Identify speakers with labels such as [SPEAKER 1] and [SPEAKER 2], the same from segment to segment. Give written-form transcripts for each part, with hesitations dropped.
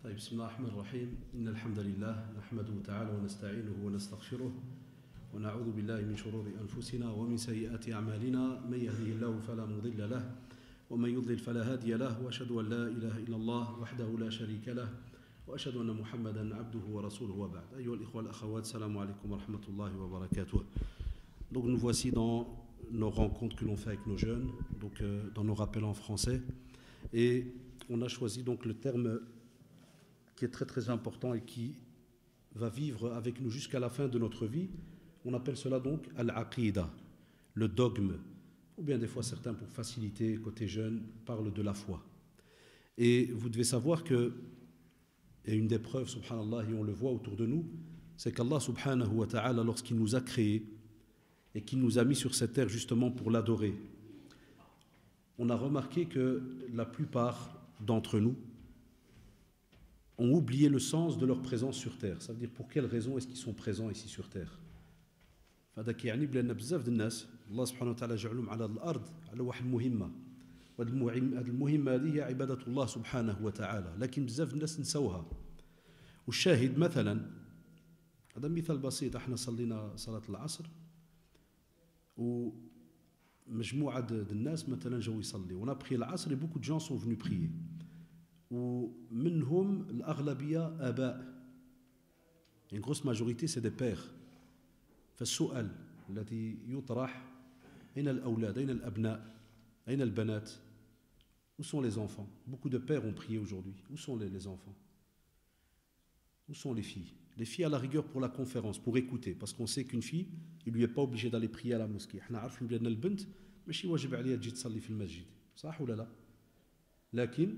[SPEAKER 1] طيب بسم الله الرحمن الرحيم إن الحمد لله نحمده تعالى ونستعينه ونستغفره ونعوذ بالله من شرور أنفسنا ومن سيئات أعمالنا من يهده الله فلا مضل له ومن يضلل فلا هادي له وأشهد أن لا إله إلا الله وحده لا شريك له وأشهد أن محمدا عبده ورسوله وبعد أيها الإخوة والأخوات السلام عليكم ورحمة الله وبركاته. Donc nous voici dans nos rencontres que l'on fait avec nos jeunes, donc dans nos rappels en français, et on a choisi donc le terme qui est très très important et qui va vivre avec nous jusqu'à la fin de notre vie. On appelle cela donc al-aqida, le dogme, ou bien des fois certains pour faciliter, côté jeune, parlent de la foi. Et vous devez savoir que, et une des preuves, subhanallah, et on le voit autour de nous, c'est qu'Allah subhanahu wa ta'ala, lorsqu'il nous a créés et qu'il nous a mis sur cette terre justement pour l'adorer, on a remarqué que la plupart d'entre nous ont oublié le sens de leur présence sur terre. Ça veut dire pour quelle raison est-ce qu'ils sont présents ici sur terre. فهذاك يعني بلان بزاف د الناس الله سبحانه وتعالى جعلهم على الارض على واحد المهمه وهذه المهمه هذه هي عباده الله سبحانه وتعالى لكن بزاف الناس نسوها. والشاهد مثلا هذا مثال بسيط احنا صلينا صلاه العصر ومجموعه د الناس مثلا جاوا يصليوا on a prié العصر et beaucoup de gens sont venus prier ومنهم الأغلبية آباء. Une grosse majorité c'est des pères. فالسؤال الذي يطرح أين الأولاد أين الأبناء أين البنات Où sont les enfants? Beaucoup de pères ont prié aujourd'hui. Où sont les enfants? Où sont les filles? Les filles à la rigueur pour la conférence, pour écouter, parce qu'on sait qu'une fille, il lui est pas obligé d'aller prier à la mosquée. احنا عارفين بأن البنت ماشي واجب عليها تجي تصلي في المسجد. صح ولا لا؟ لكن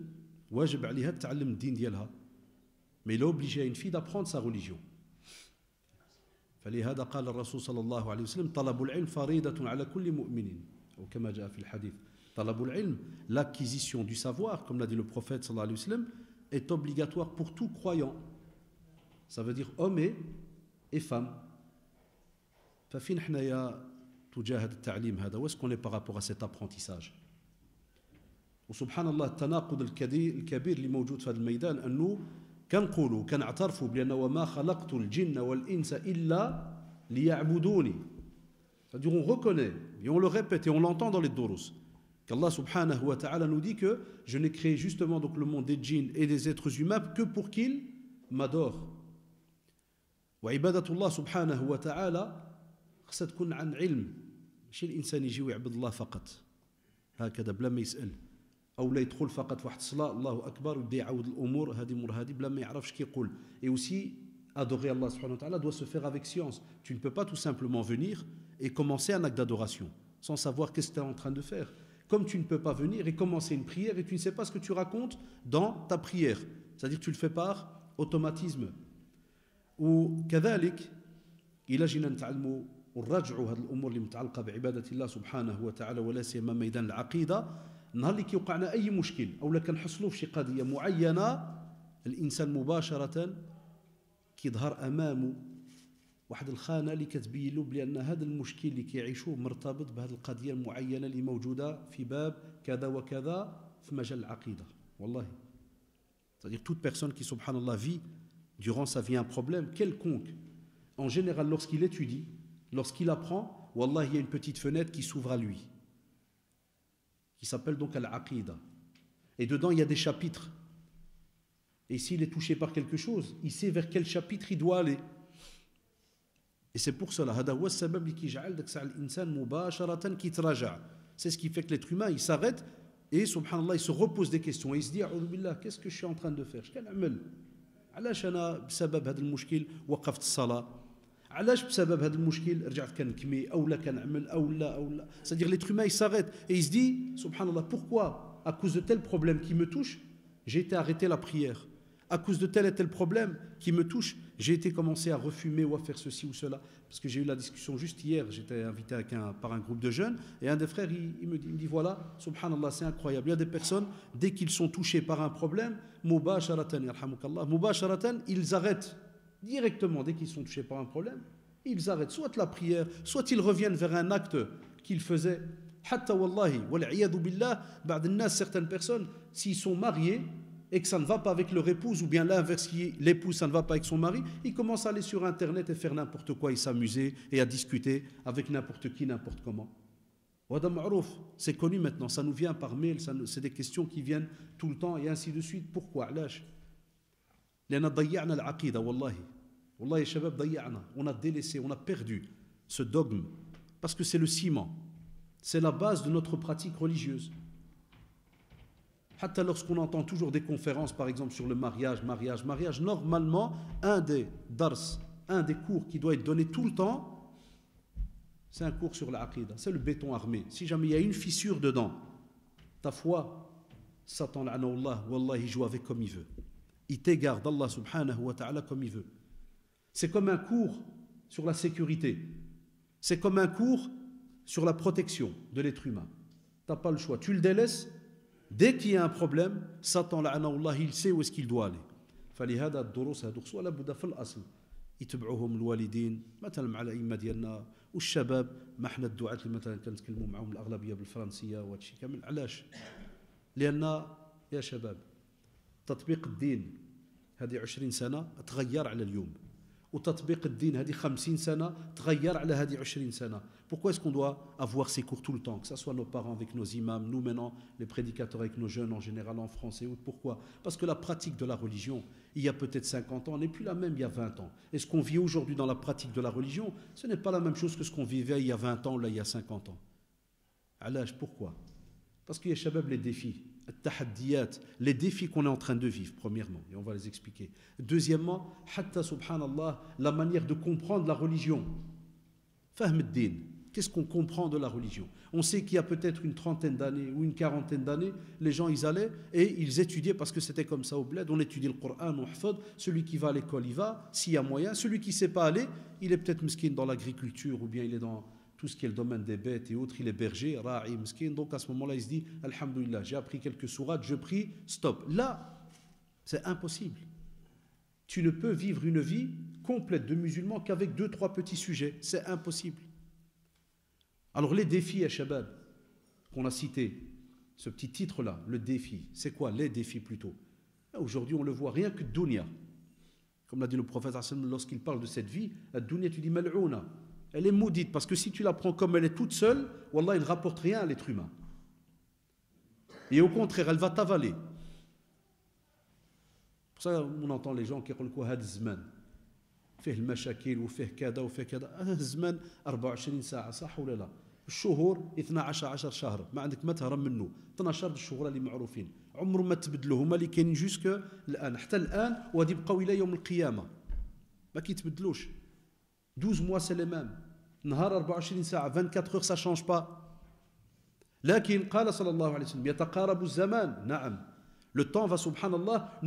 [SPEAKER 1] واجب عليها تتعلم الدين ديالها. Mais il est obligé à une fille d'apprendre sa religion. فلهذا قال الرسول صلى الله عليه وسلم طلب العلم فريضة على كل مؤمن أو كما جاء في الحديث. طلب العلم, l'acquisition du savoir, comme l'a dit le prophète صلى الله عليه وسلم, est obligatoire pour tout croyant. Ça veut dire hommes et femmes. ففين حنايا تجاه هذا التعليم هذا où est-ce qu'on est par rapport à cet apprentissage. وسبحان الله التناقض الكبير اللي موجود في هذا الميدان أنه كنقولوا كنعترفوا بأنه وما خلقت الجن والإنس إلا ليعبدوني. C'est-à-dire on reconnaît et on le répète et on l'entend dans les durus qu'Allah subhanahu wa ta'ala nous dit que je n'ai créé justement donc le monde des djinns et des êtres humains que pour qu'ils m'adorent. وعبادة الله سبحانه وتعالى خصها تكون عن علم ماشي الإنسان يجي ويعبد الله فقط هكذا بلا ما يسأل أو لا يدخل فقط في واحد الصلاة الله أكبر ويبدا يعاود الأمور هذه مور هذه بلا ما يعرفش كيقول. Et aussi adorer Allah subhanahu wa ta'ala doit se faire avec science. Tu ne peux pas tout simplement venir et commencer un acte d'adoration sans savoir qu'est-ce que tu es en train de faire. Comme tu ne peux pas venir et commencer une prière et tu ne sais pas ce que tu racontes dans ta prière. C'est-à-dire que tu le fais par automatisme. وكذلك إلى جينا نتعلموا ونرجعوا هذه الأمور اللي متعلقة بعبادة الله سبحانه وتعالى ولا سيما ميدان العقيدة. نهار اللي كيوقعنا أي مشكل أو لا كنحصلوا في شي قضية معينة الإنسان مباشرة كيظهر أمامه واحد الخانة اللي كتبين له بأن هذا المشكل اللي كيعيشوه مرتبط بهذه القضية المعينة اللي موجودة في باب كذا وكذا في مجال العقيدة. والله c'est-à-dire toute personne qui subhanallah vit durant sa vie un problème quelconque, en général lorsqu'il étudie, lorsqu'il apprend, wallah il y a une petite fenêtre qui s'ouvre à lui qui s'appelle donc Al-Aqida. Et dedans, il y a des chapitres. Et s'il est touché par quelque chose, il sait vers quel chapitre il doit aller. Et c'est pour cela, c'est ce qui fait que l'être humain, il s'arrête et, subhanallah, il se repose des questions. Et il se dit, qu'est-ce que je suis en train de faire? علاش أنا بسبب هذا المشكل وقفت الصلاة؟ علاش بسبب هذا المشكل رجعت كنكمي أو لا كنعمل أو لا. C'est-à-dire l'être humain il s'arrête et il se dit subhanallah pourquoi à cause de tel problème qui me touche j'ai été arrêter la prière, à cause de tel et tel problème qui me touche j'ai été commencer à refumer ou à faire ceci ou cela. Parce que j'ai eu la discussion juste hier, j'étais invité par un groupe de jeunes et un des frères il me dit voilà subhanallah c'est incroyable, il y a des personnes dès qu'ils sont touchés par un problème mubasharatan yarhamukallah mubasharatan ils arrêtent directement dès qu'ils sont touchés par un problème, ils arrêtent soit la prière, soit ils reviennent vers un acte qu'ils faisaient. Hatta wallahi, wal iyadu billah, ba'd an-nas, certaines personnes, s'ils sont mariés, et que ça ne va pas avec leur épouse, ou bien l'inverse, l'épouse, ça ne va pas avec son mari, il commence à aller sur Internet et faire n'importe quoi, et s'amuser et à discuter avec n'importe qui, n'importe comment. C'est connu maintenant, ça nous vient par mail, c'est des questions qui viennent tout le temps et ainsi de suite. Pourquoi? لأن ضيعنا العقيدة والله يا شباب ضيعنا. On a délaissé, on a perdu ce dogme parce que c'est le ciment, c'est la base de notre pratique religieuse. Hatta lorsqu'on entend toujours des conférences par exemple sur le mariage, normalement un des dars, un des cours qui doit être donné tout le temps, c'est un cours sur l'aqida, c'est le béton armé. Si jamais il y a une fissure dedans, ta foi, Satan la'anahullah, wallah, il joue avec comme il veut. Il t'égare d'Allah subhanahu wa ta'ala comme il veut. C'est comme un cours sur la sécurité. C'est comme un cours sur la protection de l'être humain. Tu n'as pas le choix. Tu le délaisses, dès qu'il y a un problème, Satan la'anahullah, il sait où est-ce qu'il doit aller. فلهذا الدروس هذوك ولا بد في الأصل يتبعوهم الوالدين مثلا مع الأئمة ديالنا والشباب. ما احنا الدعاة اللي مثلا كنتكلموا معهم الأغلبية بالفرنسية وهادشي كامل. علاش؟ لأن يا شباب تطبيق الدين هذه 20 سنة تغير على اليوم، وتطبيق الدين هذه 50 سنة تغير على هذه 20 سنة. Pourquoi est-ce qu'on doit avoir ces cours tout le temps, que ce soit nos parents avec nos imams, nous maintenant les prédicateurs avec nos jeunes en général en France et autres? Pourquoi? Parce que la pratique de la religion, il y a peut-être 50 ans, n'est plus la même il y a 20 ans. Et ce qu'on vit aujourd'hui dans la pratique de la religion, ce n'est pas la même chose que ce qu'on vivait il y a 20 ans ou là, il y a 50 ans. Alaj, pourquoi? Parce qu'il y a shabab les défis, les défis qu'on est en train de vivre, premièrement, et on va les expliquer. Deuxièmement, hatta subhanallah, la manière de comprendre la religion. Fahm ad-din. Qu'est-ce qu'on comprend de la religion? On sait qu'il y a peut-être une trentaine d'années ou une quarantaine d'années, les gens ils allaient et ils étudiaient parce que c'était comme ça au bled. On étudie le Coran, on hafad. Celui qui va à l'école, il va, s'il y a moyen. Celui qui ne sait pas aller, il est peut-être miskin dans l'agriculture ou bien il est dans tout ce qui est le domaine des bêtes et autres, il est berger, ra'i, miskin. Donc à ce moment-là, il se dit, alhamdoulilah, j'ai appris quelques sourates, je prie, stop. Là, c'est impossible. Tu ne peux vivre une vie complète de musulman qu'avec 2-3 petits sujets. C'est impossible. Alors les défis à Shabab, qu'on a cités, ce petit titre-là, le défi, c'est quoi? Les défis plutôt. Aujourd'hui, on le voit rien que dunya. Comme l'a dit le prophète lorsqu'il parle de cette vie, la dunya, tu dis mal'ouna. Elle est maudite parce que si tu la prends comme elle est toute seule, wallah, elle ne rapporte rien à l'être humain. Et au contraire, elle va t'avaler. Pour ça, on entend les gens qui disent هذا الزمان فيه المشاكل وفيه كذا وفيه كذا. هذا الزمان 24 ساعة صح ولا لا؟ الشهور 12 شهر ما عندك ما تهرب منه. 12 الشهور اللي معروفين عمره ما تبدلوا هما اللي كاينين جوسك الآن حتى الآن وغادي يبقاو إلى يوم القيامة ما كيتبدلوش. 12 mois c'est les mêmes. نهار 24 ساعة 24 heures ça change pas. لكن قال صلى الله عليه وسلم يتقارب الزمان. نعم. Le temps va, subhanallah,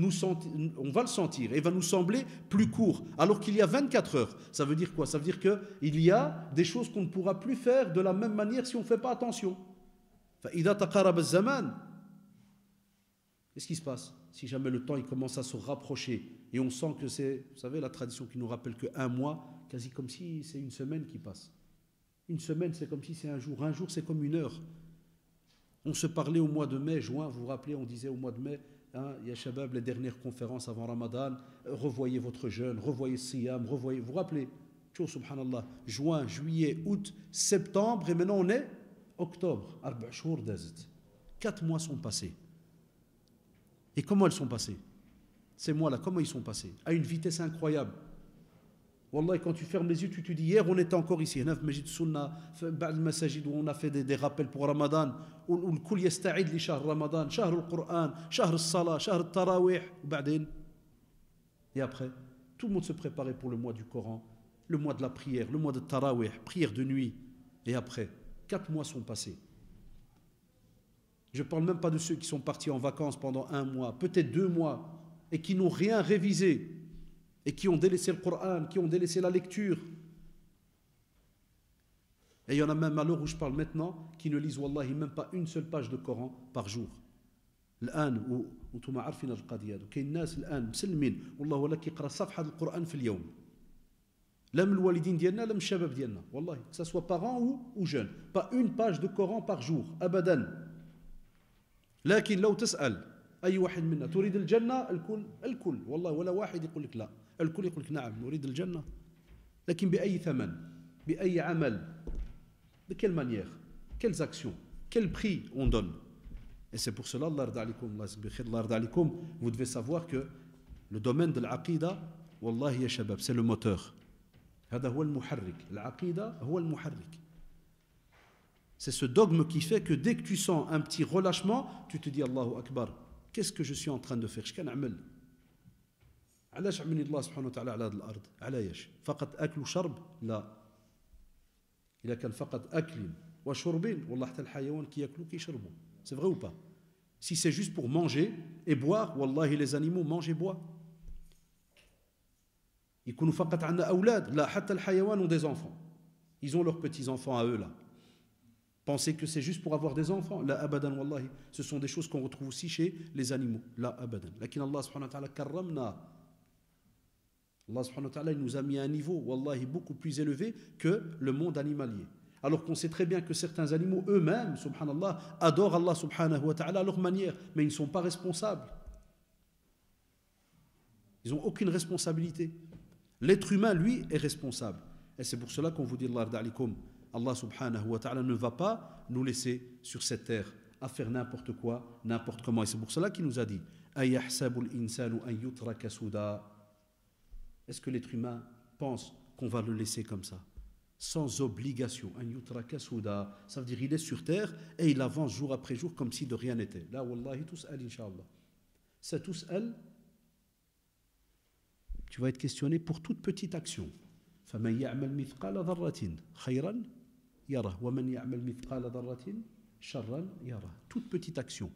[SPEAKER 1] on va le sentir et va nous sembler plus court, alors qu'il y a 24 heures. Ça veut dire quoi? Ça veut dire qu'il y a des choses qu'on ne pourra plus faire de la même manière si on ne fait pas attention. فإذا تقارب الزمان. Qu'est-ce qui se passe? Si jamais le temps il commence à se rapprocher et on sent que c'est, vous savez, la tradition qui nous rappelle qu'un mois, quasi comme si c'est une semaine qui passe. Une semaine, c'est comme si c'est un jour. Un jour, c'est comme une heure. On se parlait au mois de mai, juin, vous vous rappelez, on disait au mois de mai, hein, ya Shabab, les dernières conférences avant Ramadan, revoyez votre jeûne, revoyez Siyam, revoyez, vous vous rappelez, tchou, subhanallah, juin, juillet, août, septembre, et maintenant on est octobre, 4 mois sont passés. Et comment ils sont passés? Ces mois-là, comment ils sont passés? À une vitesse incroyable. Wallah, quand tu fermes les yeux, tu te dis, hier on était encore ici, Majid Sunna, Masajid où on a fait des rappels pour Ramadan, où le kul yasta'id li shahr Ramadan, shahr al-Qur'an, shahr al-Salah, shahr al-Tarawih, et après, tout le monde se préparait pour le mois du Coran, le mois de la prière, le mois de Tarawih, prière de nuit, et après, 4 mois sont passés. Je ne parle même pas de ceux qui sont partis en vacances pendant 1 mois, peut-être 2 mois, et qui n'ont rien révisé, et qui ont délaissé le Coran, qui ont délaissé la lecture. Et il y en a même à l'heure où je parle maintenant qui ne lisent wallahi même pas une seule page de Coran par jour. الآن وانتم عارفين القضية هذو كاين ناس الآن مسلمين والله ولا كيقرا صفحة القرآن في اليوم. لا من الوالدين ديالنا لا من الشباب ديالنا والله que ça soit parents ou jeunes. Pas une page de Coran par jour أبدا. لكن لو تسأل أي واحد منا تريد الجنة؟ الكل والله، ولا واحد يقول لك لا، الكل يقول لك نعم نريد الجنة، لكن بأي ثمن؟ بأي عمل؟ de quelle manière? Quelles actions? Quel prix on donne? Et c'est pour cela, vous devez savoir que le domaine de l'aqida, wallahi ya shabab, c'est le moteur. هذا هو المحرك. العقيدة هو المحرك. C'est ce dogme qui fait que dès que tu sens un petit relâchement, tu te dis Allahu Akbar, qu'est-ce que je suis en train de faire? شكان نعمل؟ علاش عملني الله سبحانه وتعالى على هذه الأرض؟ علاش؟ فقط أكل وشرب؟ لا. إذا كان فقط أكل وشرب والله حتى الحيوان كي يأكلوا كي يشربوا. C'est vrai ou pas? Si c'est juste pour manger et boire, wallahi les animaux mangent et boivent. يكونوا فقط عندنا أولاد؟ لا، حتى الحيوان ont des enfants. Ils ont leurs petits-enfants à eux là. Pensez que c'est juste pour avoir des enfants? La abadan wallahi. Ce sont des choses qu'on retrouve aussi chez les animaux. La abadan. Lakin Allah subhanahu wa ta'ala karramna. Allah subhanahu wa ta'ala il nous a mis à un niveau wallahi beaucoup plus élevé que le monde animalier. Alors qu'on sait très bien que certains animaux eux-mêmes, subhanallah, adorent Allah subhanahu wa ta'ala à leur manière, mais ils ne sont pas responsables. Ils n'ont aucune responsabilité. L'être humain, lui, est responsable. Et c'est pour cela qu'on vous dit, Allah subhanahu wa ta'ala ne va pas nous laisser sur cette terre à faire n'importe quoi, n'importe comment. Et c'est pour cela qu'il nous a dit, est-ce que l'être humain pense qu'on va le laisser comme ça, sans obligation? Ça veut dire qu'il est sur terre et il avance jour après jour comme si de rien n'était. Là, wallahi, tous al, inshallah. C'est tous al. Tu vas être questionné pour toute petite action. فَمَنْ يَعْمَلْ مِثْقَالَ ذَرَّةٍ خَيْرًا يَرَهُ وَمَنْ يَعْمَلْ مِثْقَالَ ذَرَّةٍ شَرًّا يَرَهُ. Toute petite action.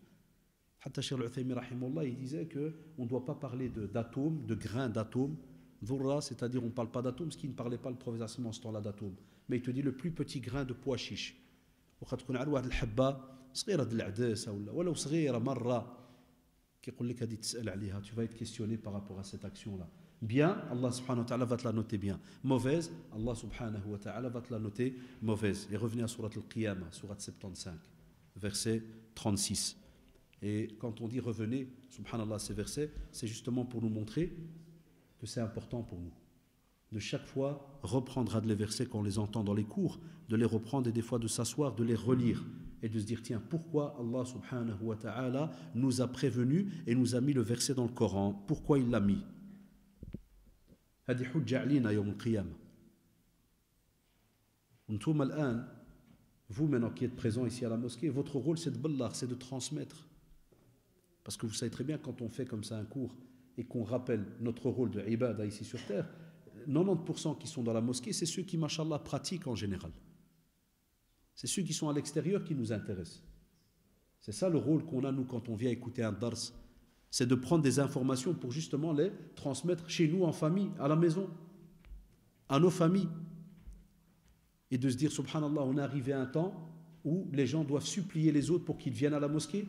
[SPEAKER 1] Hatta Cheikh Al-Uthaymi rahimahullah, il disait qu'on ne doit pas parler d'atomes, de grains d'atomes. Dhurra, c'est-à-dire on ne parle pas d'atomes, ce qui ne parlait pas le prophète à ce temps-là d'atomes. Mais il te dit le plus petit grain de pois chiche. وقد تكون على واحد الحبة صغيرة د العدس ولو صغيرة مرة كيقول لك هذه تسأل عليها. Tu vas être questionné par rapport à cette action-là. Bien, Allah subhanahu wa ta'ala va te la noter bien. Mauvaise, Allah subhanahu wa ta'ala va te la noter mauvaise. Et revenez à Surat Al-Qiyamah, Surat 75, verset 36. Et quand on dit revenez, subhanallah, ces versets, c'est justement pour nous montrer que c'est important pour nous. De chaque fois, reprendre les versets quand on les entend dans les cours, de les reprendre et des fois de s'asseoir, de les relire et de se dire, tiens, pourquoi Allah subhanahu wa ta'ala nous a prévenus et nous a mis le verset dans le Coran? Pourquoi il l'a mis? هذه حجة علينا يوم القيامة. وانتم الآن, vous maintenant qui êtes présents ici à la mosquée, votre rôle c'est de balagh, c'est de transmettre. Parce que vous savez très bien quand on fait comme ça un cours et qu'on rappelle notre rôle de ibada ici sur terre, 90% qui sont dans la mosquée, c'est ceux qui, mashallah, pratiquent en général. C'est ceux qui sont à l'extérieur qui nous intéressent. C'est ça le rôle qu'on a nous quand on vient écouter un dars. C'est de prendre des informations pour justement les transmettre chez nous en famille, à la maison, à nos familles. Et de se dire, subhanallah, on est arrivé à un temps où les gens doivent supplier les autres pour qu'ils viennent à la mosquée.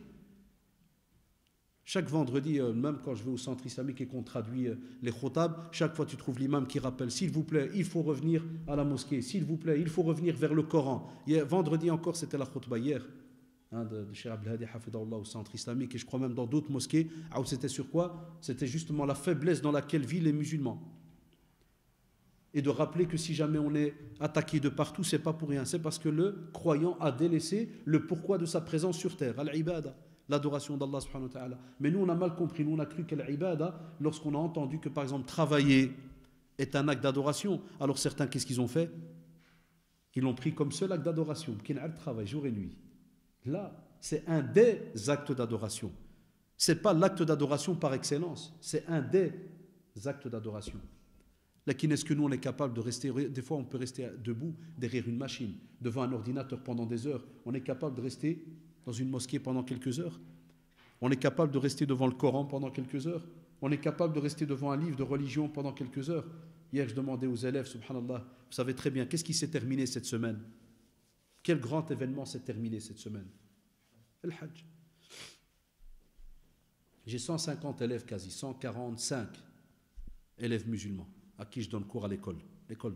[SPEAKER 1] Chaque vendredi, même quand je vais au centre islamique et qu'on traduit les khotab, chaque fois tu trouves l'imam qui rappelle, s'il vous plaît, il faut revenir à la mosquée, s'il vous plaît, il faut revenir vers le Coran. Vendredi encore, c'était la khutbah hier. De Cheikh Abdelhadi Hafidahullah au centre islamique, et je crois même dans d'autres mosquées, où c'était sur quoi? C'était justement la faiblesse dans laquelle vivent les musulmans. Et de rappeler que si jamais on est attaqué de partout, c'est pas pour rien, c'est parce que le croyant a délaissé le pourquoi de sa présence sur terre, al-ibada, l'adoration d'Allah subhanahu wa ta'ala. Mais nous on a mal compris, nous on a cru que l'ibada, lorsqu'on a entendu que par exemple travailler est un acte d'adoration, alors certains qu'est-ce qu'ils ont fait? Ils l'ont pris comme seul acte d'adoration, qui est le travail jour et nuit. Là, c'est un des actes d'adoration. Ce n'est pas l'acte d'adoration par excellence, c'est un des actes d'adoration. Là, est-ce que nous, on est capable de rester, des fois on peut rester debout derrière une machine, devant un ordinateur pendant des heures. On est capable de rester dans une mosquée pendant quelques heures. On est capable de rester devant le Coran pendant quelques heures. On est capable de rester devant un livre de religion pendant quelques heures. Hier, je demandais aux élèves, subhanallah, vous savez très bien, qu'est-ce qui s'est terminé cette semaine? Quel grand événement s'est terminé cette semaine? Le Hajj. J'ai 150 élèves quasi, 145 élèves musulmans à qui je donne cours à l'école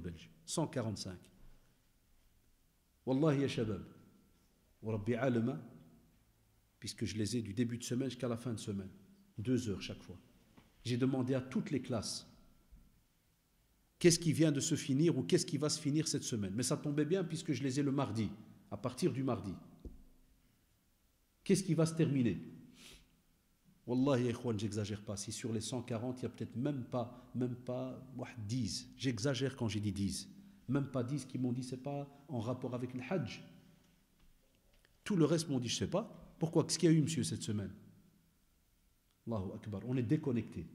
[SPEAKER 1] belge. 145. Wallahi ya shabab, wa rabbi alama, puisque je les ai du début de semaine jusqu'à la fin de semaine. 2 heures chaque fois. J'ai demandé à toutes les classes qu'est-ce qui vient de se finir ou qu'est-ce qui va se finir cette semaine. Mais ça tombait bien puisque je les ai le mardi, à partir du mardi. Qu'est-ce qui va se terminer? Wallahi, j'exagère pas. Si sur les 140, il y a peut-être même pas 10. J'exagère quand j'ai dit 10. Même pas 10 qui m'ont dit c'est pas en rapport avec le Hajj. Tout le reste m'ont dit je sais pas. Pourquoi? Qu'est-ce qu'il y a eu, monsieur, cette semaine? Allahu Akbar. On est déconnecté.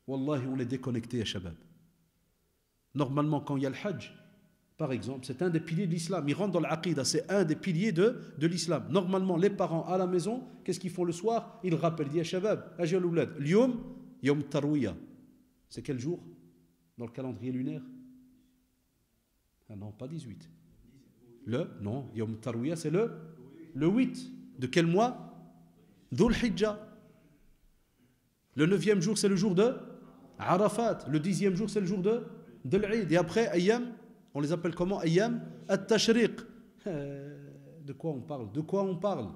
[SPEAKER 1] Wallahi, on est déconnecté, ya shabab. Normalement, quand il y a le Hajj, par exemple, c'est un des piliers de l'islam. Il rentre dans l'aqida, c'est un des piliers de l'islam. Normalement, les parents à la maison, qu'est-ce qu'ils font le soir? Ils rappellent, ya shabab, ajal oulad, l'yom, yom tarwiya. C'est quel jour dans le calendrier lunaire? Ah non, pas 18. Non, yom tarwiya, c'est le 8. De quel mois? Dhul Hijjah. Le 9e jour, c'est le jour de Arafat. Le 10e jour, c'est le jour de l'Eid. Et après, Ayyam, on les appelle comment? Ayyam at-Tashriq. De quoi on parle? De quoi on parle?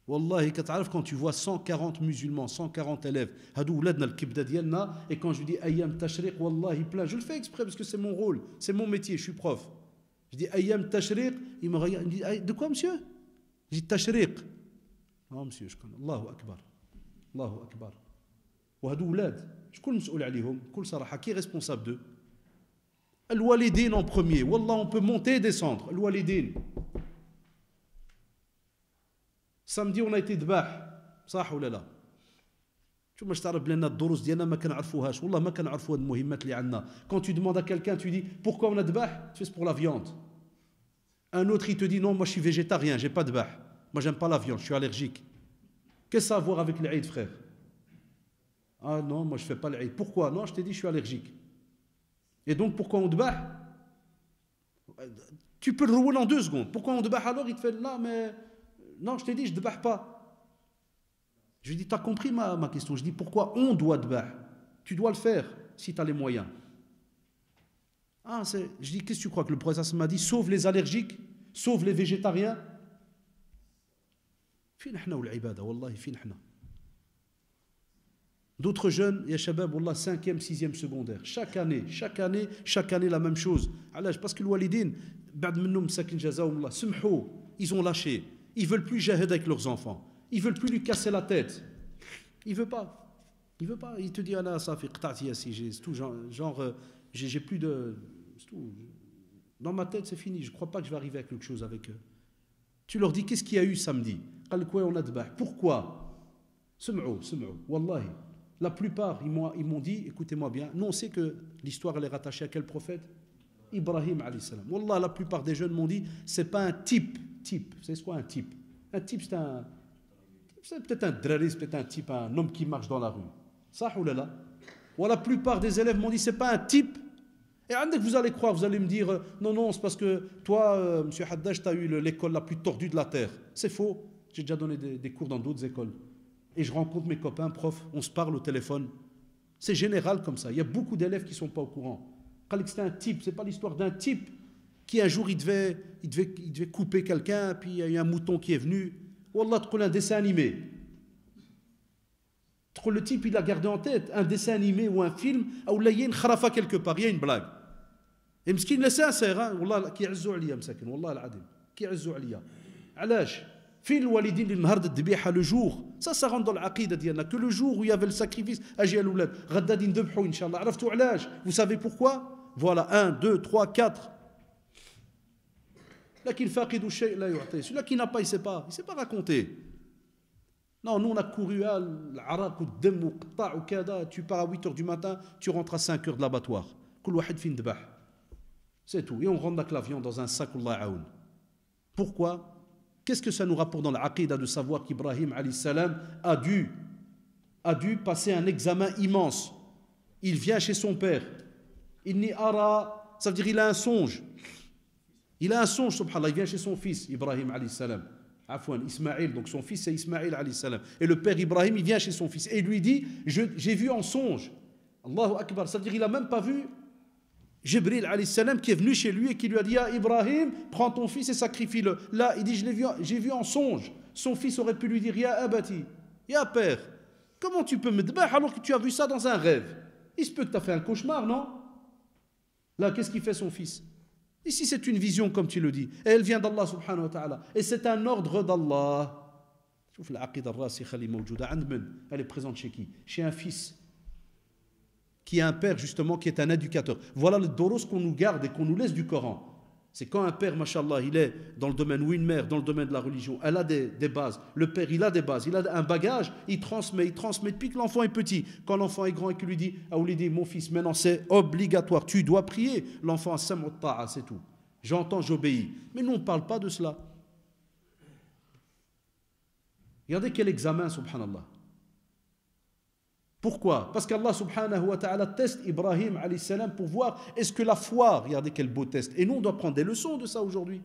[SPEAKER 1] Wallahi, quand tu vois 140 musulmans, 140 élèves, et quand je dis Ayyam Tashriq, Wallahi, plein. Je le fais exprès parce que c'est mon rôle, c'est mon métier, je suis prof. Je dis Ayyam Tashriq, il me regarde, il me dit de quoi, monsieur? Je dis Tashriq. Non, monsieur, je connais. Allahu Akbar. Allahu Akbar. وهادو ولاد شكون مسؤول عليهم بكل صراحه كي responsable d'eux الوالدين en premier والله on peut monter et descendre الوالدين samedi on a été ذبح صح ولا لا شو باش تعرف بلي الدروس ديالنا ما كنعرفوهاش والله ما كنعرفوا هاد المهمات اللي عندنا quand tu demandes à quelqu'un tu dis pourquoi on a ذبح tu fais pour la viande un autre il te dit non moi je suis végétarien j'ai pas de ذبح moi j'aime pas la viande je suis allergique qu'est-ce que ça a à voir avec l'Eid frère? Ah non, moi je ne fais pas l'Eid. Pourquoi? Non, je t'ai dit, je suis allergique. Et donc, pourquoi on te bat? Tu peux le rouler en 2 secondes. Pourquoi on te bat alors? Il te fait là, mais non, je t'ai dit, je ne te bats pas. Je lui dis, tu as compris ma question. Je dis, pourquoi on doit te battre? Tu dois le faire si tu as les moyens. Je dis, qu'est-ce que tu crois que le prophète m'a dit? Sauve les allergiques, sauve les végétariens. Fin nahna ou l'ibada, wallahi, fin nahna. D'autres jeunes, ya shabab, wallah, 5e, 6e secondaire. Chaque année, la même chose. Parce que les walidines, ils ont lâché. Ils ne veulent plus jahid avec leurs enfants. Ils ne veulent plus lui casser la tête. Il ne veut pas. Il te dit, ça fait c'est tout genre j'ai plus de... Tout. Dans ma tête, c'est fini. Je ne crois pas que je vais arriver à quelque chose avec eux. Tu leur dis, qu'est-ce qu'il y a eu samedi? Pourquoi? Sem'ou, wallahi. La plupart, ils m'ont dit, écoutez-moi bien, nous on sait que l'histoire elle est rattachée à quel prophète? Ibrahim alayhi salam. Wallah, la plupart des jeunes m'ont dit, c'est pas un type. C'est quoi un type? Un type, c'est peut-être un drari, c'est peut-être un type, un homme qui marche dans la rue. Ça ou là? Ou la plupart des élèves m'ont dit, c'est pas un type. Et vous allez croire, vous allez me dire, non, c'est parce que toi, monsieur Haddad, tu as eu l'école la plus tordue de la terre. C'est faux. J'ai déjà donné des cours dans d'autres écoles. Et je rencontre mes copains, profs, on se parle au téléphone. C'est général comme ça. Il y a beaucoup d'élèves qui ne sont pas au courant. C'est un type, ce n'est pas l'histoire d'un type qui un jour il devait couper quelqu'un, puis il y a eu un mouton qui est venu. Wallah, tu un dessin animé. Le type, il a gardé en tête un dessin animé ou un film, où il y a une kharafa quelque part, il y a une blague. Et m'skin, il est sincère, hein? Wallah, qui ya'izzu aliya, m'sakin, wallah al-adim, qui ya'izzu aliya. Alash. Fil walidin l'nahar de dbiha le jour, ça rentre dans l'aqida diana, que le jour où il y avait le sacrifice, aji al-oulad, ghaddadin dbhou, inshallah, araftou alaj, vous savez pourquoi? Voilà, 1, 2, 3, 4. Là qui faqidou shay la yu'ti, celui-là qui n'a pas, il ne sait pas raconter. Non, nous on a couru à l'Araq, ou Dem, ou Qta, ou Kada, tu pars à 8h du matin, tu rentres à 5h de l'abattoir. Kul wahid fin dbah. C'est tout. Et on rentre avec la viande dans un sac, Allah aoun. Pourquoi? Qu'est-ce que ça nous rapporte dans l'aqida de savoir qu'Ibrahim alayhi salam a dû passer un examen immense? Il vient chez son père. Inni ara, ça veut dire il a un songe. Il a un songe, subhanallah, il vient chez son fils, Ibrahim alayhi salam. Afwan, Ismaïl, donc son fils c'est Ismaïl alayhi salam. Et le père Ibrahim, il vient chez son fils et il lui dit, j'ai vu en songe. Allahu Akbar, ça veut dire il n'a même pas vu Jibril alayhi salam qui est venu chez lui et qui lui a dit ah, Ibrahim, prends ton fils et sacrifie-le. Là, il dit j'ai vu en songe. Son fils aurait pu lui dire ya abati, ya père, comment tu peux me dbah alors que tu as vu ça dans un rêve? Il se peut que tu as fait un cauchemar, non? Là, qu'est-ce qu'il fait son fils? Ici, c'est une vision, comme tu le dis. Et elle vient d'Allah subhanahu wa ta'ala. Et c'est un ordre d'Allah. Elle est présente chez qui? Chez un fils qui a un père justement qui est un éducateur. Voilà le doros qu'on nous garde et qu'on nous laisse du Coran. C'est quand un père, mashallah, il est dans le domaine, ou une mère dans le domaine de la religion, elle a des bases. Le père, il a des bases, il a un bagage, il transmet depuis que l'enfant est petit. Quand l'enfant est grand et qu'il lui dit, ah, lui dit, mon fils, maintenant c'est obligatoire, tu dois prier. L'enfant a sam'u ta'a, c'est tout. J'entends, j'obéis. Mais nous, on ne parle pas de cela. Regardez quel examen, subhanallah. Pourquoi? Parce qu'Allah subhanahu wa ta'ala teste Ibrahim alayhi salam pour voir est-ce que la foi, regardez quel beau test. Et nous, on doit prendre des leçons de ça aujourd'hui.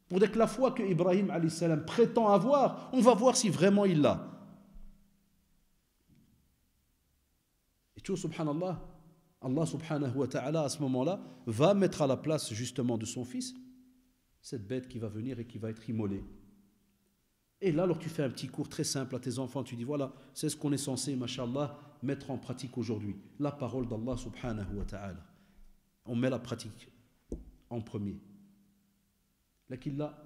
[SPEAKER 1] Pour dire que la foi que Ibrahim alayhi salam prétend avoir, on va voir si vraiment il l'a. Et tu vois, subhanallah, Allah subhanahu wa ta'ala à ce moment-là va mettre à la place justement de son fils cette bête qui va venir et qui va être immolée. Et là, alors tu fais un petit cours très simple à tes enfants, tu dis voilà, c'est ce qu'on est censé, mashallah, mettre en pratique aujourd'hui. La parole d'Allah subhanahu wa ta'ala. On met la pratique en premier. Là,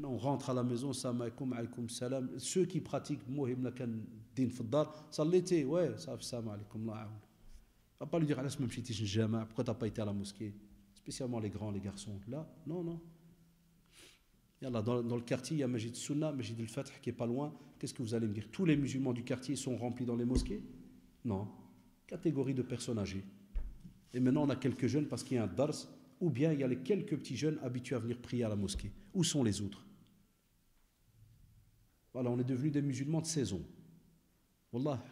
[SPEAKER 1] on rentre à la maison, salam alaykum salam. Ceux qui pratiquent muhim lakan din fiddar, ça l'était, ouais, salam alaykum la. On va pas lui dire, pourquoi tu n'as pas été à la mosquée? Spécialement les grands, les garçons. Là, non. Dans le quartier, il y a Majid Sunna, Majid al-Fath qui n'est pas loin. Qu'est-ce que vous allez me dire? Tous les musulmans du quartier sont remplis dans les mosquées? Non. Catégorie de personnes âgées. Et maintenant, on a quelques jeunes parce qu'il y a un dars, ou bien il y a les quelques petits jeunes habitués à venir prier à la mosquée. Où sont les autres? Voilà, on est devenus des musulmans de saison. Wallah,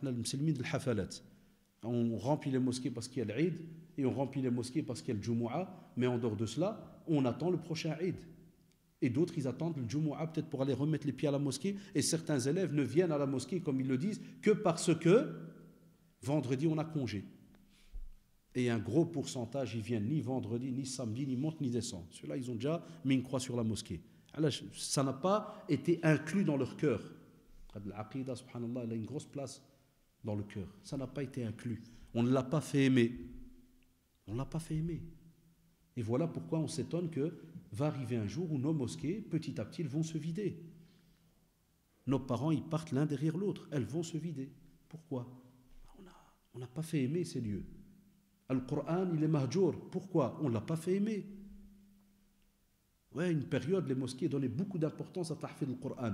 [SPEAKER 1] on remplit les mosquées parce qu'il y a l'Eid, et on remplit les mosquées parce qu'il y a le Jumu'ah, mais en dehors de cela, on attend le prochain Eid. Et d'autres, ils attendent le Jumu'ah peut-être pour aller remettre les pieds à la mosquée. Et certains élèves ne viennent à la mosquée, comme ils le disent, que parce que vendredi, on a congé. Et un gros pourcentage, ils viennent ni vendredi, ni samedi, ni montent, ni descendent. Ceux-là, ils ont déjà mis une croix sur la mosquée. Alors, ça n'a pas été inclus dans leur cœur. L'aqidah, subhanallah, elle a une grosse place dans le cœur. Ça n'a pas été inclus. On ne l'a pas fait aimer. On ne l'a pas fait aimer. Et voilà pourquoi on s'étonne que va arriver un jour où nos mosquées, petit à petit, elles vont se vider. Nos parents, ils partent l'un derrière l'autre. Elles vont se vider. Pourquoi? On n'a pas fait aimer ces lieux. Al-Qur'an, il est mahjour. Pourquoi? On ne l'a pas fait aimer. Ouais, une période, les mosquées donnaient beaucoup d'importance à tahfid al-Qur'an.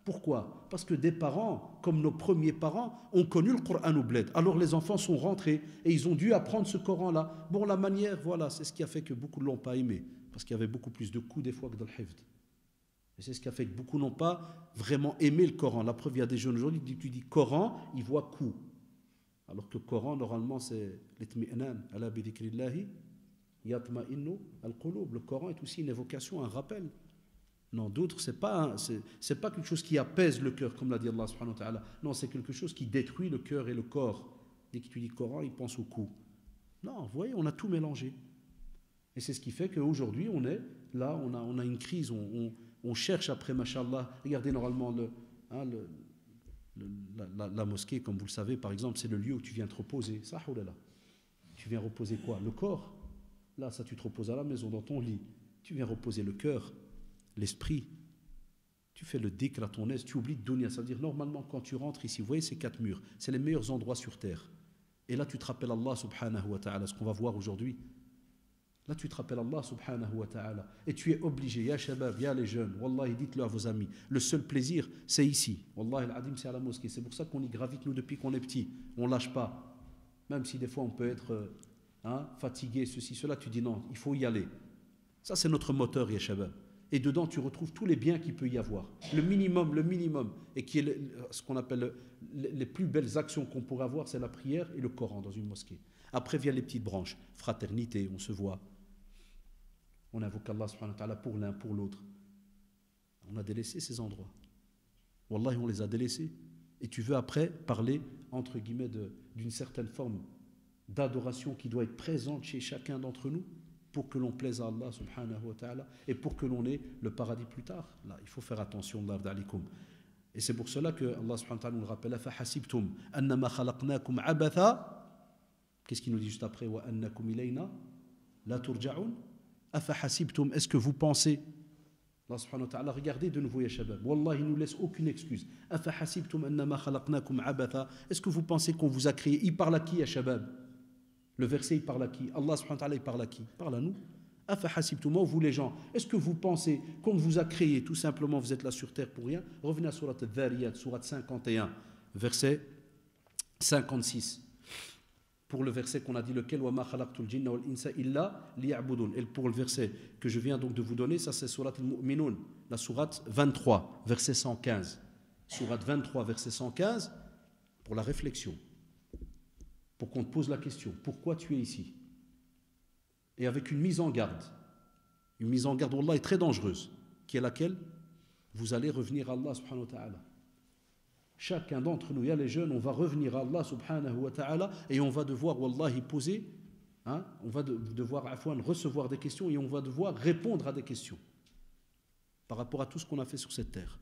[SPEAKER 1] Pourquoi? Parce que des parents, comme nos premiers parents, ont connu le Coran au bled. Alors les enfants sont rentrés et ils ont dû apprendre ce Coran-là. Bon, la manière, voilà, c'est ce qui a fait que beaucoup ne l'ont pas aimé. Parce qu'il y avait beaucoup plus de coups des fois que dans le hifd. Et c'est ce qui a fait que beaucoup n'ont pas vraiment aimé le Coran. La preuve, il y a des jeunes aujourd'hui qui tu dis Coran, ils voient coup. Alors que le Coran, normalement, c'est l'itmi'nan, ala bi dhikrillahi, yatma'innu al-qulub. Le Coran est aussi une évocation, un rappel. Non, d'autres, c'est pas quelque chose qui apaise le cœur, comme l'a dit Allah subhanahu wa ta'ala. Non, c'est quelque chose qui détruit le cœur et le corps. Dès que tu dis Coran, il pense au coup. Non, vous voyez, on a tout mélangé. Et c'est ce qui fait qu'aujourd'hui, on est là, on a une crise, on cherche après, mashallah. Regardez, normalement, la mosquée, comme vous le savez, par exemple, c'est le lieu où tu viens te reposer. Ça, oh là là. Tu viens reposer quoi? Le corps. Là, ça, tu te reposes à la maison, dans ton lit. Tu viens reposer le cœur. L'esprit, tu fais le dhikr à ton aise, tu oublies de dunya. Ça veut dire, normalement, quand tu rentres ici, vous voyez ces 4 murs, c'est les meilleurs endroits sur terre. Et là, tu te rappelles Allah subhanahu wa ta'ala, ce qu'on va voir aujourd'hui. Là, tu te rappelles Allah subhanahu wa ta'ala. Et tu es obligé, ya shabab, ya les jeunes, wallahi, dites-le à vos amis. Le seul plaisir, c'est ici. Wallahi, al-adim, c'est à la mosquée. C'est pour ça qu'on y gravite, nous, depuis qu'on est petit. On ne lâche pas. Même si des fois, on peut être fatigué, ceci, cela, tu dis non, il faut y aller. Ça, c'est notre moteur, ya shabab. Et dedans, tu retrouves tous les biens qu'il peut y avoir. Le minimum, et qui est ce qu'on appelle les plus belles actions qu'on pourrait avoir, c'est la prière et le Coran dans une mosquée. Après viennent les petites branches. Fraternité, on se voit. On invoque Allah subhanahu wa ta'ala pour l'un, pour l'autre. On a délaissé ces endroits. Wallahi, on les a délaissés. Et tu veux après parler, entre guillemets, d'une certaine forme d'adoration qui doit être présente chez chacun d'entre nous pour que l'on plaise à Allah subhanahu wa ta'ala et pour que l'on ait le paradis plus tard. Là, il faut faire attention, Allah d'alikum. Et c'est pour cela que Allah subhanahu wa ta'ala nous le rappelle, فَحَسِبْتُمْ أَنَّمَا خَلَقْنَاكُمْ عَبَثًا. Qu'est-ce qu'il nous dit juste après? وَأَنَّكُمْ إِلَيْنَا لَا تُرْجَعُونَ. أَفَحَسِبْتُمْ. Est-ce que vous pensez? Allah subhanahu wa ta'ala, regardez de nouveau, ya shabab. Wallah, il ne nous laisse aucune excuse. أَفَحَسِبْتُمْ أَنَّمَا خَلَقْنَاكُمْ عَبَثًا. Est-ce que vous pensez qu'on vous a créé? Il parle à qui, ya shabab? Le verset, il parle à qui? Allah subhanahu wa ta'ala, il parle à qui? Il parle à nous. أَفَحَسِبْتُمْ, vous les gens, est-ce que vous pensez qu'on vous a créé tout simplement, vous êtes là sur terre pour rien? Revenez à Surat al-Dhariyat, Surat 51, verset 56. Pour le verset qu'on a dit, lequel وَمَا خَلَقْتُ الْجِنَّ وَالْإِنسَ إِلَّا لِيَعْبُدُونَ. Et pour le verset que je viens donc de vous donner, ça c'est Surat al-Mu'minun, la Surat 23, verset 115. Surat 23, verset 115, pour la réflexion, pour qu'on te pose la question, pourquoi tu es ici? Et avec une mise en garde, wallah, est très dangereuse, qui est laquelle? Vous allez revenir à Allah subhanahu wa ta'ala. Chacun d'entre nous, il y a les jeunes, on va revenir à Allah subhanahu wa ta'ala et on va devoir, wallah, y poser, on va devoir recevoir des questions et on va devoir répondre à des questions par rapport à tout ce qu'on a fait sur cette terre.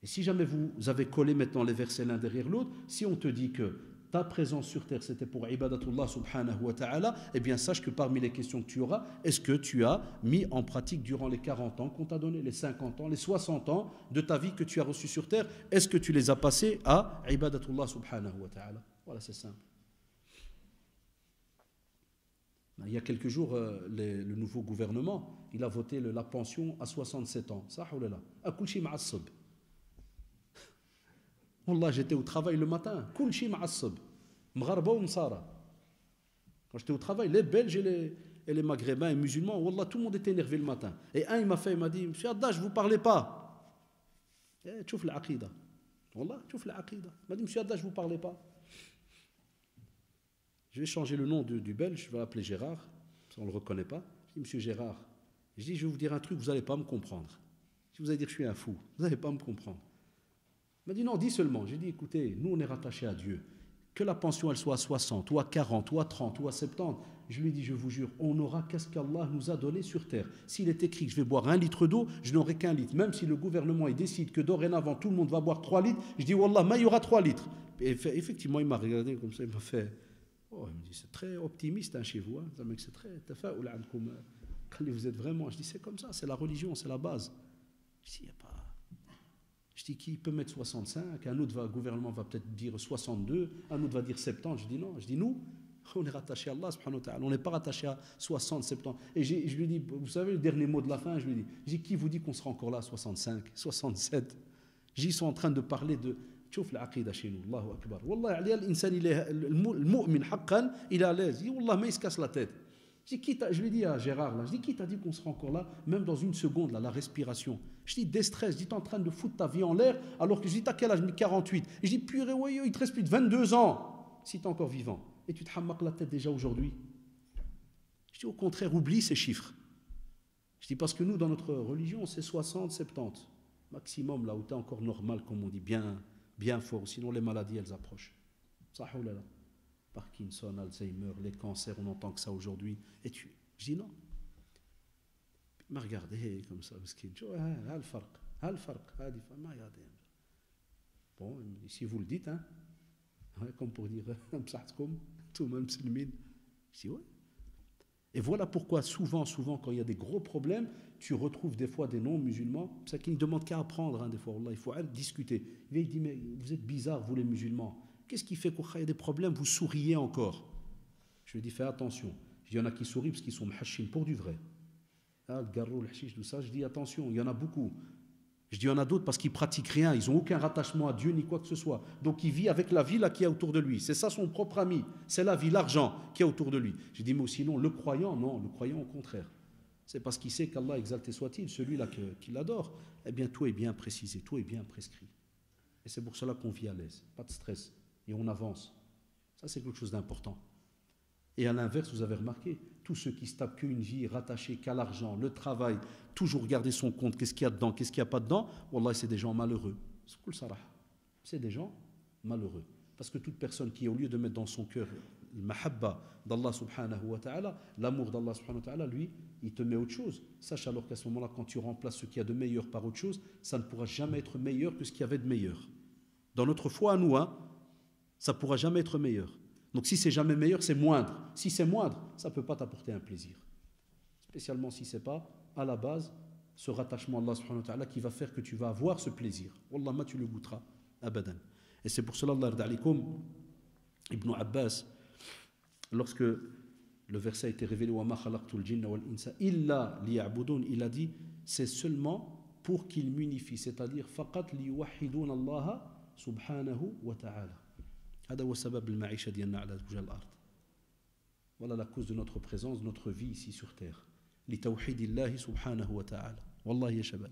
[SPEAKER 1] Et si jamais vous avez collé maintenant les versets l'un derrière l'autre, si on te dit que ta présence sur terre c'était pour ibadatullah subhanahu wa ta'ala, eh bien sache que parmi les questions que tu auras, est-ce que tu as mis en pratique durant les 40 ans qu'on t'a donné, les 50 ans, les 60 ans de ta vie que tu as reçu sur terre, est-ce que tu les as passés à ibadatullah subhanahu wa ta'ala? Voilà, c'est simple. Il y a quelques jours, le nouveau gouvernement, il a voté la pension à 67 ans. Ça, à kulchi ma'assab. Wallah, j'étais au travail le matin. Kulchi ma'assab. Mgharba ou Msara. Quand j'étais au travail, les Belges et les Maghrébins et musulmans, wallah, tout le monde était énervé le matin. Et un, il m'a dit, Monsieur Adda, je ne vous parlais pas. Tu vois l'aqida. Wallah, tu vois l'aqida. Il m'a dit, Monsieur Adda, je ne vous parlais pas. Je vais changer le nom du Belge, je vais l'appeler Gérard, on ne le reconnaît pas. Je dis, Monsieur Gérard, je dis, je vais vous dire un truc, vous n'allez pas me comprendre. Je vous allez dire, je suis un fou, vous n'allez pas me comprendre. Il m'a dit, non, dis seulement. J'ai dit, écoutez, nous, on est rattachés à Dieu. Que la pension, elle soit à 60, ou à 40, ou à 30, ou à 70. Je lui ai dit, je vous jure, on n'aura qu'à ce qu'Allah nous a donné sur terre. S'il est écrit que je vais boire 1 litre d'eau, je n'aurai qu'un litre. Même si le gouvernement il décide que dorénavant, tout le monde va boire 3 litres, je dis, Wallah, mais il y aura 3 litres. Et effectivement, il m'a regardé comme ça, il m'a fait... Oh, il me dit, c'est très optimiste chez vous. C'est très... Vous êtes vraiment... Je dis, c'est comme ça, c'est la religion, c'est la base. Je dis, il n'y a pas... Je dis, qui peut mettre 65? Un autre gouvernement va peut-être dire 62, un autre va dire 70. Je dis, non. Je dis, nous, on est rattaché à Allah, subhanahu wa ta'ala. On n'est pas rattaché à 60, 70. Et je lui dis, vous savez, le dernier mot de la fin, je lui dis, qui vous dit qu'on sera encore là à 65, 67? Ils sont en train de parler de... شوف العقيدة chez nous, Allahu Akbar. Wallah, l'insan, le mu'min haqqan, il est à l'aise. Il dit, Wallah, mais il se casse la tête. Je lui dis à Gérard, là, je dis, qui t'a dit qu'on sera encore là, même dans une seconde, là, la respiration? Je dis, déstress, je dis, t'es en train de foutre ta vie en l'air, alors que je dis, t'as quel âge? Je dis, 48. Je dis, purée, ouais, il te reste plus de 22 ans, si t'es encore vivant. Et tu te hamaks la tête déjà aujourd'hui. Je dis, au contraire, oublie ces chiffres. Je dis, parce que nous, dans notre religion, c'est 60, 70. Maximum, là où t'es encore normal, comme on dit, bien fort, sinon les maladies, elles approchent. Sahoulala. Parkinson, Alzheimer, les cancers, on entend que ça aujourd'hui. Et je dis non. Il m'a regardé comme ça, bon, si vous le dites, hein, comme pour dire, tout le monde je dis ouais. Et voilà pourquoi souvent, quand il y a des gros problèmes, tu retrouves des fois des non-musulmans, c'est qu'ils ne demandent qu'à apprendre, hein, des fois, il faut discuter. Il dit, mais vous êtes bizarres, vous les musulmans. Qu'est-ce qui fait qu'il y a des problèmes, vous souriez encore? Je lui dis, fais attention. Il y en a qui sourient parce qu'ils sont mhachines pour du vrai. Le garrou, le hashish, tout ça, je dis, attention, il y en a beaucoup. Je dis, il y en a d'autres parce qu'ils ne pratiquent rien, ils n'ont aucun rattachement à Dieu ni quoi que ce soit. Donc il vit avec la vie là qui est autour de lui. C'est ça son propre ami, c'est la vie, l'argent qui est autour de lui. Je dis, mais sinon, le croyant, non, le croyant au contraire. C'est parce qu'il sait qu'Allah, exalté soit-il, celui-là qui l'adore, eh bien tout est bien précisé, tout est bien prescrit. Et c'est pour cela qu'on vit à l'aise, pas de stress, et on avance. Ça, c'est quelque chose d'important. Et à l'inverse, vous avez remarqué, tous ceux qui se tapent qu'une vie rattachée qu'à l'argent, le travail, toujours garder son compte, qu'est-ce qu'il y a dedans, qu'est-ce qu'il n'y a pas dedans, wallah, c'est des gens malheureux. C'est des gens malheureux. Parce que toute personne qui, au lieu de mettre dans son cœur le mahabba d'Allah subhanahu wa ta'ala, l'amour d'Allah subhanahu wa ta'ala, lui, il te met autre chose. Sache alors qu'à ce moment-là, quand tu remplaces ce qu'il y a de meilleur par autre chose, ça ne pourra jamais être meilleur que ce qu'il y avait de meilleur. Dans notre foi à nous, ça ne pourra jamais être meilleur. Donc si c'est jamais meilleur, c'est moindre. Si c'est moindre, ça ne peut pas t'apporter un plaisir. Spécialement si ce n'est pas, à la base, ce rattachement à Allah subhanahu wa ta'ala qui va faire que tu vas avoir ce plaisir. Wallah, ma tu le goûteras, abadan. Et c'est pour cela, Allah yarda alaykoum, Ibn Abbas, lorsque le verset a été révélé, وَمَا خَلَقْتُ الْجِنَّ وَالْإِنسَ إِلَّا لِيَعْبُدُونَ, il a dit, c'est seulement pour qu'ils m'unifient, c'est-à-dire فَقَطْ لِيُوَحِّدُونَ اللَّهَ سُبْحَانَهُ وَتَعَالَى. هذا هو سبب المعيشة ديالنا على وجه الأرض. Voilà la cause de notre présence, de notre vie ici sur terre. لِتَوْحِيدِ اللَّهِ سُبْحَانَهُ وَتَعَالَى. Wallah ya shabab.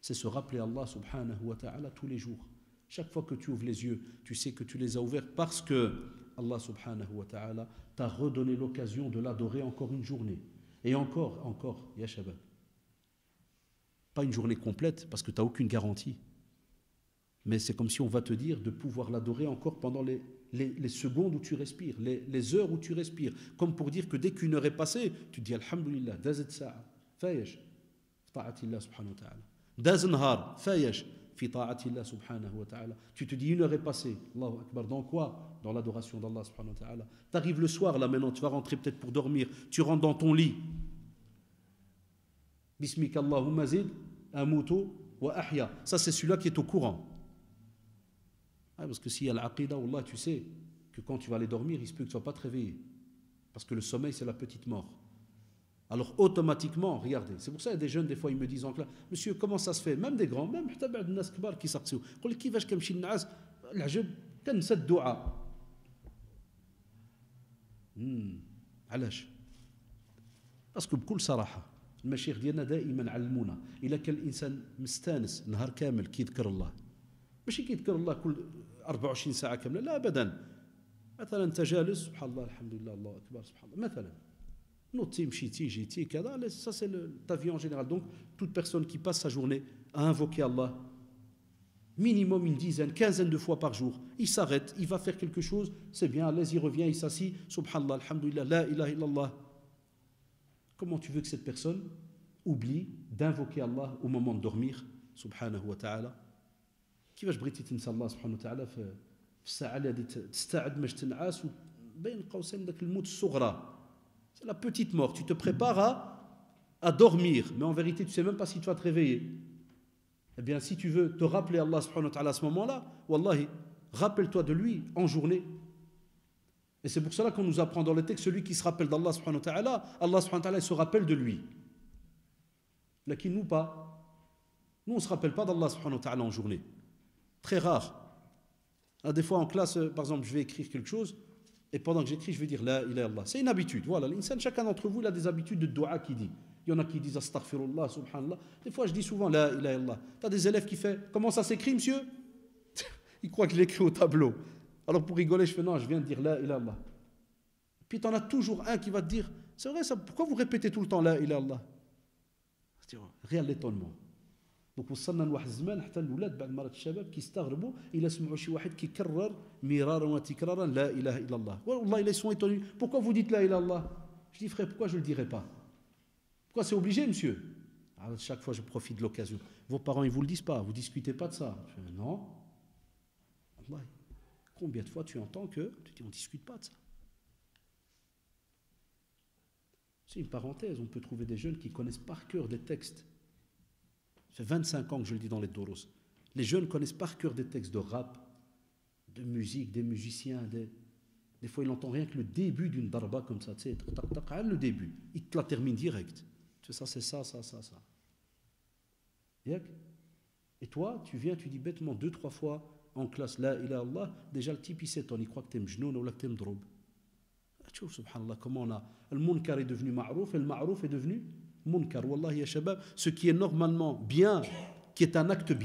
[SPEAKER 1] C'est se rappeler Allah subhanahu wa ta'ala tous les jours. Chaque fois que tu ouvres les yeux, tu sais que tu les as ouverts parce que Allah subhanahu wa ta'ala t'a redonné l'occasion de l'adorer encore une journée. Et encore, ya shabab. Pas une journée complète parce que tu n'as aucune garantie. Mais c'est comme si on va te dire de pouvoir l'adorer encore pendant les secondes où tu respires, les heures où tu respires. Comme pour dire que dès qu'une heure est passée, tu te dis Alhamdulillah, dazet sa'a, fayesh, ta'atillah subhanahu wa ta'ala. Daz nhar, fayesh, fi ta'atillah subhanahu wa ta'ala. Tu te dis une heure est passée, Allahu Akbar. Dans quoi? Dans l'adoration d'Allah subhanahu wa ta'ala. Tu arrives le soir là maintenant, tu vas rentrer peut-être pour dormir, tu rentres dans ton lit. Bismika Allahumma zid, amutu wa ahya. Ça c'est celui-là qui est au courant. Parce que s'il y a l'aqidah, wallah, tu sais que quand tu vas aller dormir, il se peut que tu ne sois pas te réveiller. Parce que le sommeil, c'est la petite mort. Alors automatiquement, regardez, c'est pour ça qu'il y a des jeunes, des fois, ils me disent en classe, monsieur, comment ça se fait? Même des grands, même des nas kbar qui s'artsou. Qul kifash kamshi an-nas, العجب كنسى الدعاء. علاش؟ parce que بكل صراحة المشايخ ديالنا دائما علمونا إلا كان الإنسان مستانس نهار كامل كيذكر الله ماشي كيذكر الله كل 24 ساعة كاملة لا أبدا مثلا أنت جالس سبحان الله الحمد لله الله أكبر سبحان الله مثلا نوضتي مشيتي جيتي كذا ça c'est ta vie en général. Donc toute personne qui passe sa journée à invoquer Allah minimum une dizaine, quinzaine de fois par jour, il s'arrête, il va faire quelque chose, c'est bien, allez, il revient, il s'assit, subhanallah, alhamdulillah, la ilaha illallah. Comment tu veux que cette personne oublie d'invoquer Allah au moment de dormir, subhanahu wa ta'ala? كيفاش بغيتي تنسى الله سبحانه وتعالى في الساعه اللي غادي تستعد باش تنعس وبين قوسين داك الموت الصغرى. C'est la petite mort, tu te prépares à dormir, mais en vérité tu sais même pas si tu vas te réveiller. Eh bien si tu veux te rappeler Allah subhanahu wa ta'ala à ce moment-là, wallahi, rappelle-toi de lui en journée. Et c'est pour cela qu'on nous apprend dans le texte, celui qui se rappelle d'Allah subhanahu wa ta'ala, Allah subhanahu wa ta'ala il se rappelle de lui. Lakin nous pas. Nous on ne se rappelle pas d'Allah subhanahu wa ta'ala en journée. Très rare. Des fois en classe, par exemple, je vais écrire quelque chose et pendant que j'écris, je vais dire La ilaha illallah. C'est une habitude. Voilà, l'insan, chacun d'entre vous, il a des habitudes de dua qui dit. Il y en a qui disent Astaghfirullah, Subhanallah. Des fois, je dis souvent La ilaha illallah. Tu as des élèves qui font Comment ça s'écrit, monsieur? Ils croient que je l'écris au tableau. Alors pour rigoler, je fais Non, je viens de dire La ilaha illallah. Puis tu en as toujours un qui va te dire C'est vrai, ça, pourquoi vous répétez tout le temps La ilaha illallah? Réel l'étonnement. Donc وصلنا لواحد الزمان حتى الاولاد بعد مرات الشباب كيستغربوا الا سمعوا شي واحد كيكرر مرارا وتكرارا لا اله الا الله. والله ils sont étonnés. Pourquoi vous dites la ilaha illallah? Je dis frère, pourquoi je le dirai pas? Pourquoi c'est obligé, monsieur? Alors chaque fois je profite de l'occasion. Vos parents ils vous le disent pas, vous discutez pas de ça. Je dis, non. Allah, combien de fois tu entends que tu dis on discute pas de ça? C'est une parenthèse, on peut trouver des jeunes qui connaissent par cœur des textes. Ça fait 25 ans que je le dis dans les douros. Les jeunes connaissent par cœur des textes de rap, de musique, des musiciens. Des fois, il n'entend rien que le début d'une darba comme ça. Tu sais, le début. Il te la termine direct. Tu sais, ça, c'est ça, ça, ça, ça. Et toi, tu viens, tu dis bêtement 2-3 fois en classe, la ilaha illallah. Déjà, le type, il s'étonne. Il croit que tu es mjnoun ou que tu es mdroub. Tu vois, subhanallah, comment on a. Le munkar est devenu ma'rouf et le ma'rouf est devenu munkar. Wallahi ya shabab, ce qui est normalement bien, qui est un acte bien,